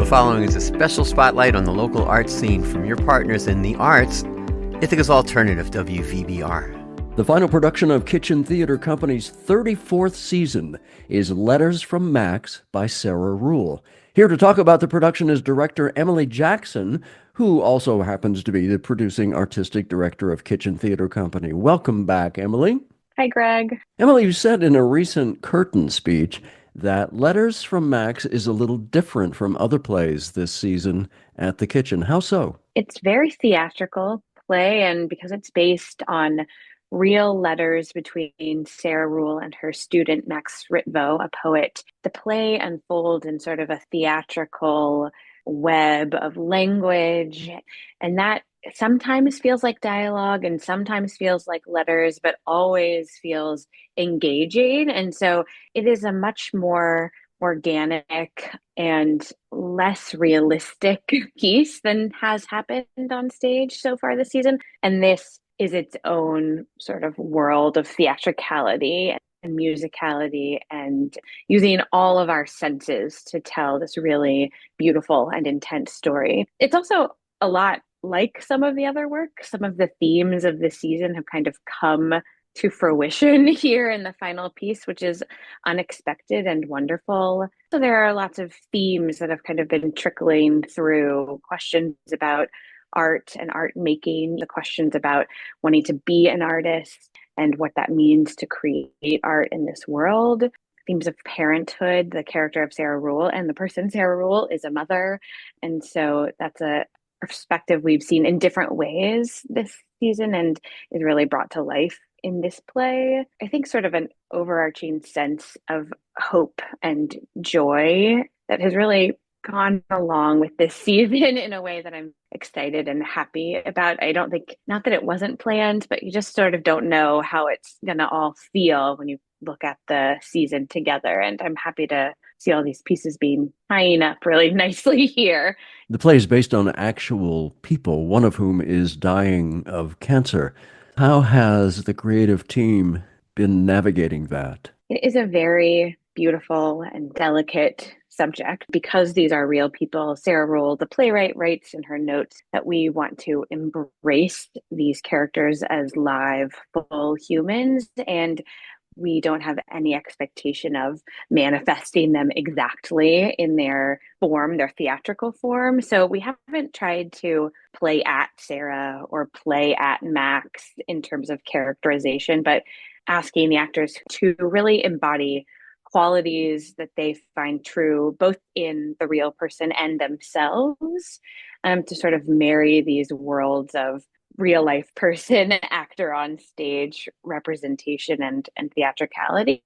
following is a special spotlight on the local arts scene from your partners in the arts, Ithaca's Alternative WVBR. The final production of Kitchen Theater Company's 34th season is Letters from Max by Sarah Rule. Here to talk about the production is director Emily Jackson, who also happens to be the producing artistic director of Kitchen Theater Company. Welcome back, Emily. Hi, Greg. Emily, you said in a recent curtain speech that Letters from Max is a little different from other plays this season at the Kitchen. How so? It's very theatrical play, and because it's based on real letters between Sarah Rule and her student Max Ritvo, a poet, the play unfolds in sort of a theatrical web of language, and that sometimes feels like dialogue and sometimes feels like letters, but always feels engaging. And so it is a much more organic and less realistic piece than has happened on stage so far this season. And this is its own sort of world of theatricality and musicality and using all of our senses to tell this really beautiful and intense story. It's also a lot like some of the other work. Some of the themes of this season have kind of come to fruition here in the final piece, which is unexpected and wonderful. So there are lots of themes that have kind of been trickling through, questions about art and art making, the questions about wanting to be an artist and what that means to create art in this world. Themes of parenthood. The character of Sarah Rule and the person Sarah Rule is a mother. And so that's a perspective we've seen in different ways this season and is really brought to life in this play. I think sort of an overarching sense of hope and joy that has really gone along with this season in a way that I'm excited and happy about. I don't think, not that it wasn't planned, but you just sort of don't know how it's going to all feel when you look at the season together. And I'm happy to see all these pieces being tying up really nicely here. The play is based on actual people, one of whom is dying of cancer. How has the creative team been navigating that? It is a very beautiful and delicate subject because these are real people. Sarah Rule, the playwright, writes in her notes that we want to embrace these characters as live, full humans, and we don't have any expectation of manifesting them exactly in their form, their theatrical form. So we haven't tried to play at Sarah or play at Max in terms of characterization, but asking the actors to really embody qualities that they find true both in the real person and themselves, to sort of marry these worlds of real life person, actor on stage representation and theatricality.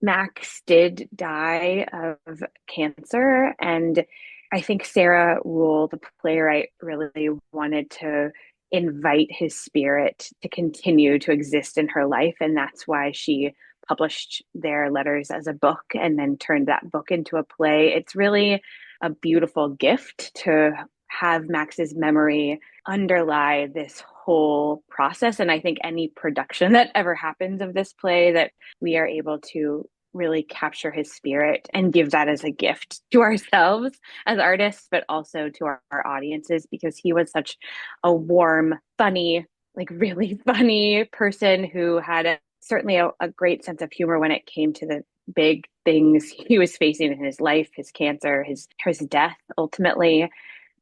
Max did die of cancer, and I think Sarah Rule, the playwright, really wanted to invite his spirit to continue to exist in her life, and that's why she published their letters as a book and then turned that book into a play. It's really a beautiful gift to have Max's memory underlie this whole process. And I think any production that ever happens of this play, that we are able to really capture his spirit and give that as a gift to ourselves as artists, but also to our audiences, because he was such a warm, funny, like really funny person who had certainly a great sense of humor when it came to the big things he was facing in his life, his cancer, his death ultimately,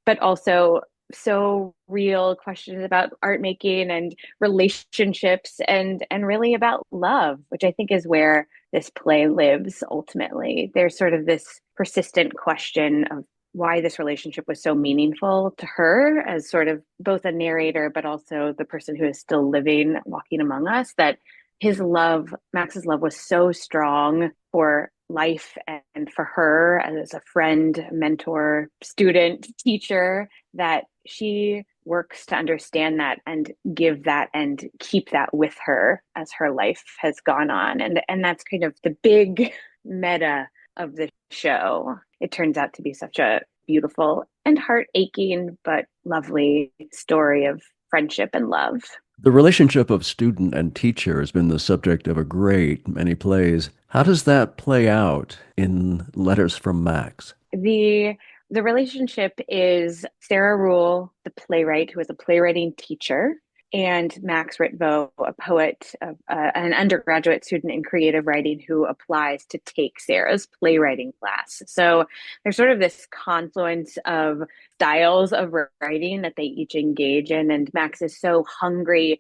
but also so real questions about art making and relationships and really about love, which I think is where this play lives ultimately. There's sort of this persistent question of why this relationship was so meaningful to her as sort of both a narrator, but also the person who is still living, walking among us, that his love, Max's love, was so strong for life and for her as a friend, mentor, student, teacher, that she works to understand that and give that and keep that with her as her life has gone on. And that's kind of the big meta of the show. It turns out to be such a beautiful and heart-aching but lovely story of friendship and love. The relationship of student and teacher has been the subject of a great many plays. How does that play out in Letters from Max? The The relationship is Sarah Rule, the playwright, who is a playwriting teacher, and Max Ritvo, a poet, an undergraduate student in creative writing who applies to take Sarah's playwriting class. So there's sort of this confluence of styles of writing that they each engage in. And Max is so hungry.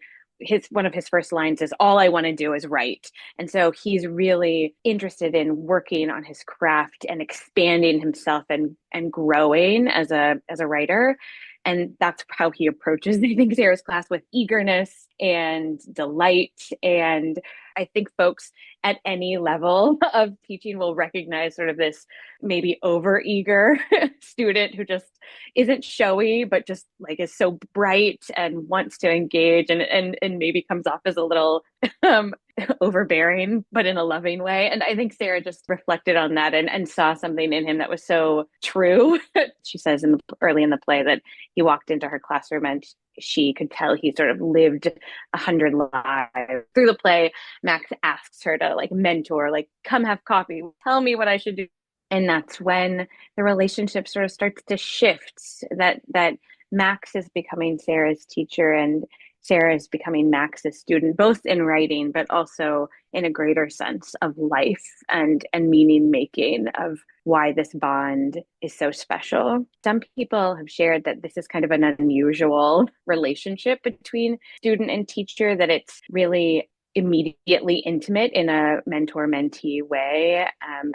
One of his first lines is, "All I want to do is write." And so he's really interested in working on his craft and expanding himself and growing as a writer. And that's how he approaches, I think, Sarah's class, with eagerness and delight. And I think folks at any level of teaching will recognize sort of this maybe over-eager student who just isn't showy, but just like is so bright and wants to engage, and maybe comes off as a little um, overbearing, but in a loving way. And I think Sarah just reflected on that and saw something in him that was so true. She says early in the play that he walked into her classroom and she could tell he sort of lived 100 lives. Through the play, Max asks her to like mentor, like, come have coffee, tell me what I should do. And that's when the relationship sort of starts to shift, that Max is becoming Sarah's teacher and Sarah is becoming Max's student, both in writing, but also in a greater sense of life and meaning making, of why this bond is so special. Some people have shared that this is kind of an unusual relationship between student and teacher, that it's really immediately intimate in a mentor-mentee way.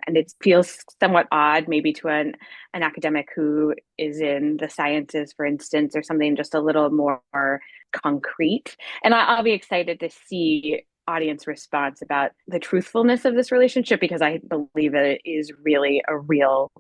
And it feels somewhat odd maybe to an academic who is in the sciences, for instance, or something just a little more concrete. And I'll be excited to see audience response about the truthfulness of this relationship, because I believe that it is really a real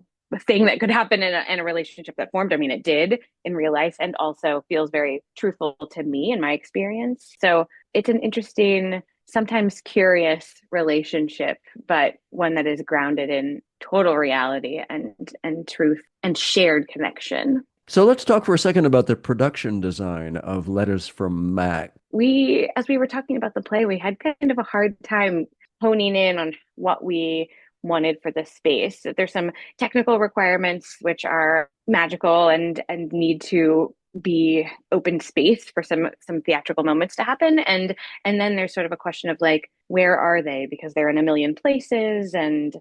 thing that could happen in a relationship that formed. I mean, it did in real life, and also feels very truthful to me in my experience. So it's an interesting, sometimes curious relationship, but one that is grounded in total reality and truth and shared connection. So let's talk for a second about the production design of Letters from Mac. As we were talking about the play, we had kind of a hard time honing in on what we wanted for the space. There's some technical requirements which are magical and need to be open space for some theatrical moments to happen, and then there's sort of a question of like, where are they, because they're in a million places and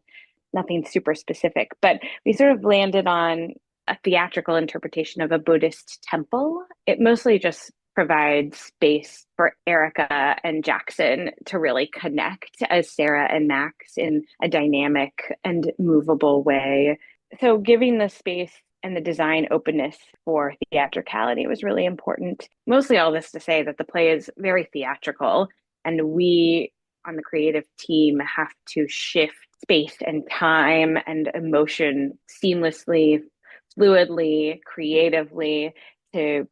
nothing super specific. But we sort of landed on a theatrical interpretation of a Buddhist temple. It mostly just provides space for Erica and Jackson to really connect as Sarah and Max in a dynamic and movable way. So giving the space and the design openness for theatricality was really important. Mostly all this to say that the play is very theatrical, and we on the creative team have to shift space and time and emotion seamlessly, fluidly, creatively, to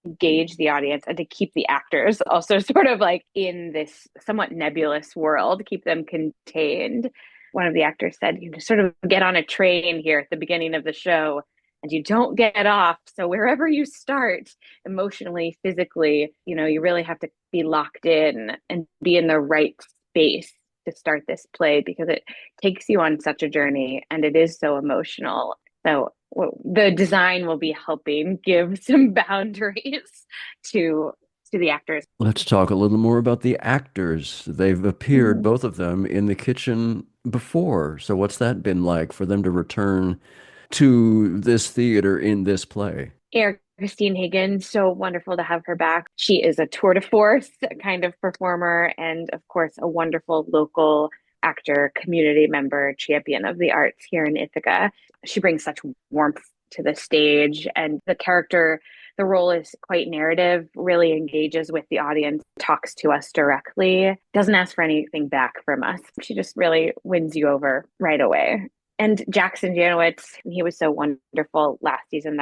engage the audience and to keep the actors also sort of like in this somewhat nebulous world, keep them contained. One of the actors said, you sort of get on a train here at the beginning of the show and you don't get off. So wherever you start, emotionally, physically, you really have to be locked in and be in the right space to start this play, because it takes you on such a journey and it is so emotional. So the design will be helping give some boundaries to the actors. Let's talk a little more about the actors. They've appeared, both of them, in the kitchen before. So what's that been like for them to return to this theater in this play? Christine Hagen, so wonderful to have her back. She is a tour de force kind of performer, and of course, a wonderful local actor, community member, champion of the arts here in Ithaca. She brings such warmth to the stage, and the role is quite narrative, really engages with the audience, talks to us directly, doesn't ask for anything back from us. She just really wins you over right away. And Jackson Janowitz, he was so wonderful last season.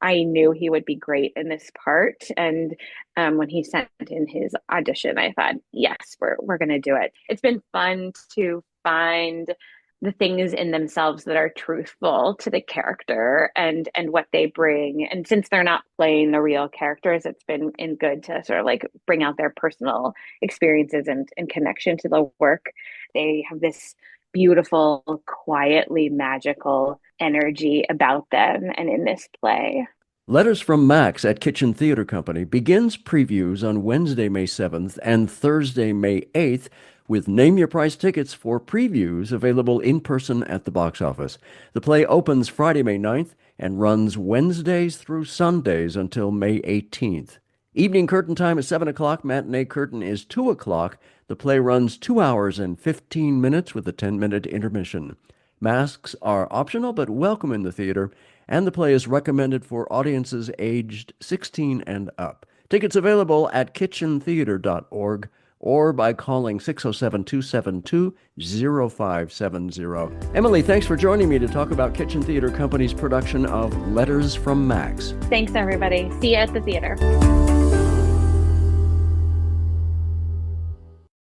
I knew he would be great in this part. And when he sent in his audition, I thought, yes, we're going to do it. It's been fun to find the things in themselves that are truthful to the character and what they bring. And since they're not playing the real characters, it's been good to sort of like bring out their personal experiences and connection to the work. They have this beautiful, quietly magical energy about them and in this play. Letters from Max at Kitchen Theater Company begins previews on Wednesday, May 7th and Thursday, May 8th, with Name Your Price tickets for previews available in person at the box office. The play opens Friday, May 9th and runs Wednesdays through Sundays until May 18th. Evening curtain time is 7 o'clock. Matinee curtain is 2 o'clock. The play runs 2 hours and 15 minutes with a 10-minute intermission. Masks are optional but welcome in the theater, and the play is recommended for audiences aged 16 and up. Tickets available at kitchentheater.org or by calling 607-272-0570. Emily, thanks for joining me to talk about Kitchen Theater Company's production of Letters from Max. Thanks, everybody. See you at the theater.